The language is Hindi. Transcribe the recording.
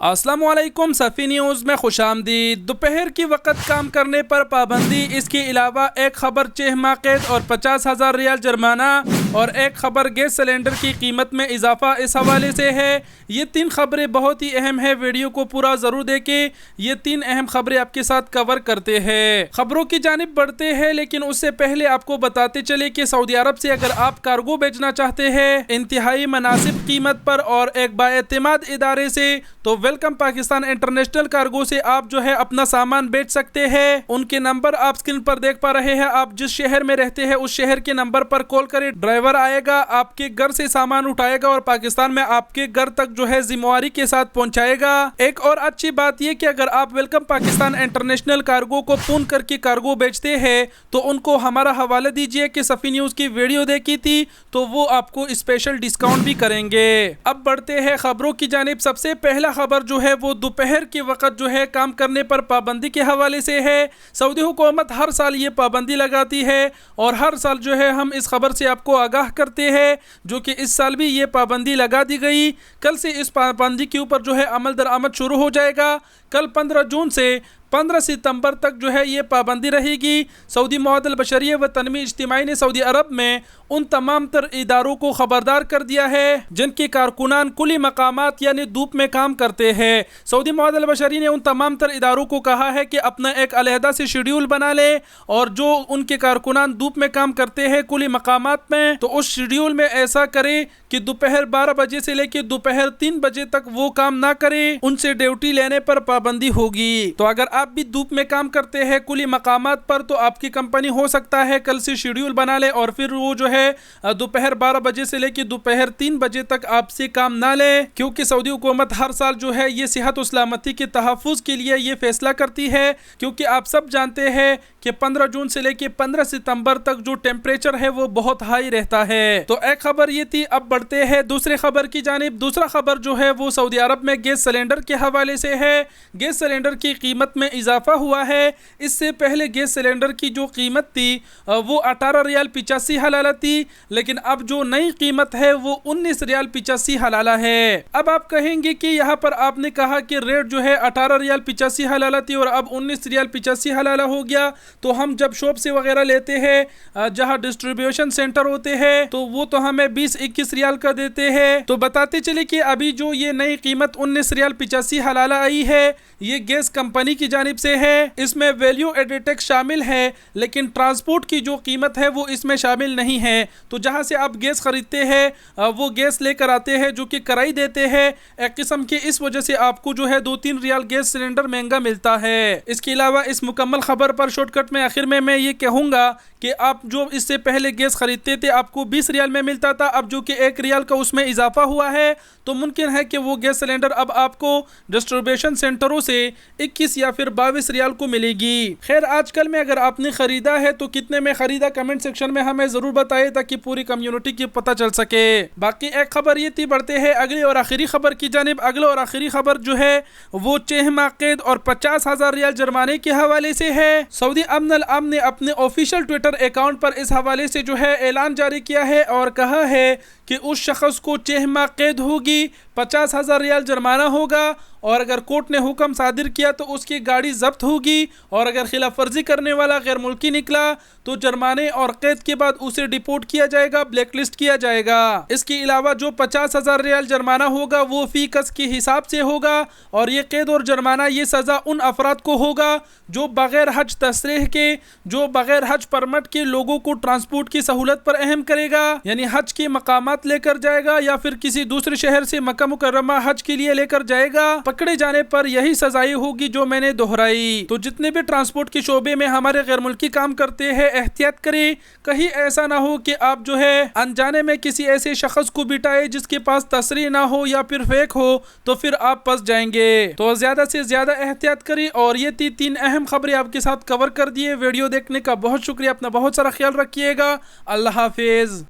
अस्सलामुअलैकुम सफ़ी न्यूज़ में खुशामदीद। दोपहर की वक़्त काम करने पर पाबंदी, इसके अलावा एक ख़बर 6 माह कैद और 50,000 रियाल जुर्माना और एक ख़बर गैस सिलेंडर की कीमत में इजाफ़ा इस हवाले से है। ये 3 ख़बरें बहुत ही अहम है, वीडियो को पूरा ज़रूर देखें। ये 3 अहम ख़बरें आपके साथ कवर करते हैं। ख़बरों की जानिब बढ़ते हैं, लेकिन उससे पहले आपको बताते चले कि सऊदी अरब से अगर आप कार्गो बेचना चाहते हैं इंतहाई मुनासिब कीमत पर और एक बाएतिमाद इदारे से, तो वेलकम पाकिस्तान इंटरनेशनल कार्गो से आप जो है अपना सामान बेच सकते हैं। उनके नंबर आप स्क्रीन पर देख पा रहे हैं। आप जिस शहर में रहते हैं उस शहर के नंबर पर कॉल करें, ड्राइवर आएगा, आपके घर से सामान उठाएगा और पाकिस्तान में आपके घर तक जो है जिम्मेवारी के साथ पहुंचाएगा। एक और अच्छी बात यह कि अगर आप वेलकम पाकिस्तान इंटरनेशनल कार्गो को फोन करके कार्गो बेचते हैं तो उनको हमारा हवाला दीजिए कि सफ़ी न्यूज़ की वीडियो देखी थी, तो वो आपको स्पेशल डिस्काउंट भी करेंगे। अब बढ़ते हैं खबरों की जानिब। सबसे पहला खबर जो है वो दोपहर के वक्त जो है काम करने पर पाबंदी के हवाले से है। सऊदी हुकूमत हर साल ये पाबंदी लगाती है और हर साल जो है हम इस खबर से आपको आगाह करते हैं, जो कि इस साल भी ये पाबंदी लगा दी गई। कल से इस पाबंदी के ऊपर जो है अमल दरामद शुरू हो जाएगा। कल 15 जून से 15 सितंबर तक जो है ये पाबंदी रहेगी। सऊदी मुआहदल बशरिया व तनमी इज्तिमाई ने सऊदी अरब में उन तमाम तर इदारों को खबरदार कर दिया है जिनके कारकुनान कुली मकामात यानी धूप में काम करते हैं। सऊदी मुआहदल बशरिया ने उन तमाम तर इदारों को कहा है कि अपना एक अलहदा से शेड्यूल बना ले और जो उनके कारकुनान धूप में काम करते हैं कुली मकामात में, तो उस शेड्यूल में ऐसा करे कि दोपहर 12 बजे से लेकर दोपहर 3 बजे तक वो काम ना करे, उनसे ड्यूटी लेने पर पाबंदी होगी। तो अगर आप भी धूप में काम करते हैं कुली मकामात पर, तो आपकी कंपनी हो सकता है कल से शेड्यूल बना ले और फिर वो जो है दोपहर 12 बजे से लेकर दोपहर 3 बजे तक आपसे काम ना ले, क्योंकि सऊदी हुकूमत हर साल जो है ये सेहत और सलामती के तहफ़्फ़ुज़ के लिए ये फैसला करती है। क्योंकि आप सब जानते हैं कि 15 जून से लेकर 15 सितंबर तक जो टेम्परेचर है वो बहुत हाई रहता है। तो एक खबर ये थी। अब बढ़ते हैं दूसरे खबर की जानिब। दूसरा खबर जो है वो सऊदी अरब में गैस सिलेंडर के हवाले से है। गैस सिलेंडर की कीमत में इजाफा हुआ है। इससे पहले गैस सिलेंडर की जो कीमत थी वो 18 रियाल 85 हलाला थी, लेकिन अब जो नई कीमत है वो 19 रियाल 85 हलाला है। अब आप कहेंगे कि यहाँ पर आपने कहा कि रेट जो है 18 रियाल 85 हलाला थी और अब 19 रियाल 85 हलाला हो गया, तो हम जब शॉप से वगैरह लेते हैं जहाँ डिस्ट्रीब्यूशन सेंटर होते हैं तो वो तो हमें 20-21 रियाल का देते हैं। तो बताते चले कि अभी जो ये नई कीमत 19 रियाल 85 हलाला आई है ये गैस कंपनी की जानिब से है। इसमें वैल्यू एडेड टैक्स शामिल है, लेकिन ट्रांसपोर्ट की जो कीमत है वो इसमें शामिल नहीं है। तो जहाँ से आप गैस खरीदते हैं वो गैस लेकर आते हैं जो कि किराए देते हैं एक किस्म के, इस वजह से आपको जो है 2-3 रियाल गैस सिलेंडर महंगा मिलता है। इसके अलावा इस मुकम्मल खबर पर शॉर्टकट में आखिर में मैं ये कहूँगा कि आप जो इससे पहले गैस खरीदते थे आपको 20 रियाल में मिलता था, अब जो कि 1 रियाल का उसमें इजाफा हुआ है, तो मुमकिन है कि वो गैस सिलेंडर अब आपको डिस्ट्रीब्यूशन सेंटरों से 21 या फिर 22 रियाल को मिलेगी। खैर, आजकल में अगर आपने ख़रीदा है तो कितने में ख़रीदा कमेंट सेक्शन में हमें ज़रूर बताइए ताकि पूरी कम्युनिटी की पता चल सके। बाकी एक खबर ये थी। बढ़ते हैं अगली और आखिरी खबर की जानिब। अगली और आखिरी खबर जो है वो 6 माह कैद और 50,000 रियाल जुर्माने के हवाले से है। सऊदी अमन अल-अमन ने अपने ऑफिशियल ट्विटर अकाउंट पर इस हवाले से जो है ऐलान जारी किया है और कहा है कि उस शख्स को 6 माह कैद होगी, 50,000 रियाल जुर्माना होगा और अगर कोर्ट ने हुक्म सादिर किया तो उसकी गाड़ी जब्त होगी और अगर खिलाफ वर्जी करने वाला गैर मुल्की निकला तो जुर्माने और कैद के बाद उसे डिपोर्ट किया जाएगा, ब्लैकलिस्ट किया जाएगा। इसके अलावा जो 50,000 रियाल जुर्माना होगा वो फी कस के हिसाब से होगा और ये कैद और जुर्माना ये सज़ा उन अफराद को होगा जो बगैर हज तसरीह के, जो बगैर हज परमिट के लोगों को ट्रांसपोर्ट की सहूलत पर अहम करेगा, यानी हज के मकामात लेकर जाएगा या फिर किसी दूसरे शहर से मक्का मुकर्रमा हज के लिए लेकर जाएगा। पकड़े जाने पर यही सजाएं होगी जो मैंने दोहराई। तो जितने भी ट्रांसपोर्ट के शोबे में हमारे गैर मुल्की काम करते हैं एहतियात करें, कहीं ऐसा ना हो कि आप जो है अनजाने में किसी ऐसे शख्स को बिठाए जिसके पास तसरीह ना हो या फिर फेक हो, तो फिर आप फंस जाएंगे। तो ज्यादा से ज्यादा एहतियात करें। और ये 3 अहम खबरें आपके साथ कवर कर दिए। वीडियो देखने का बहुत शुक्रिया। अपना बहुत सारा ख्याल रखिएगा। अल्लाह हाफिज।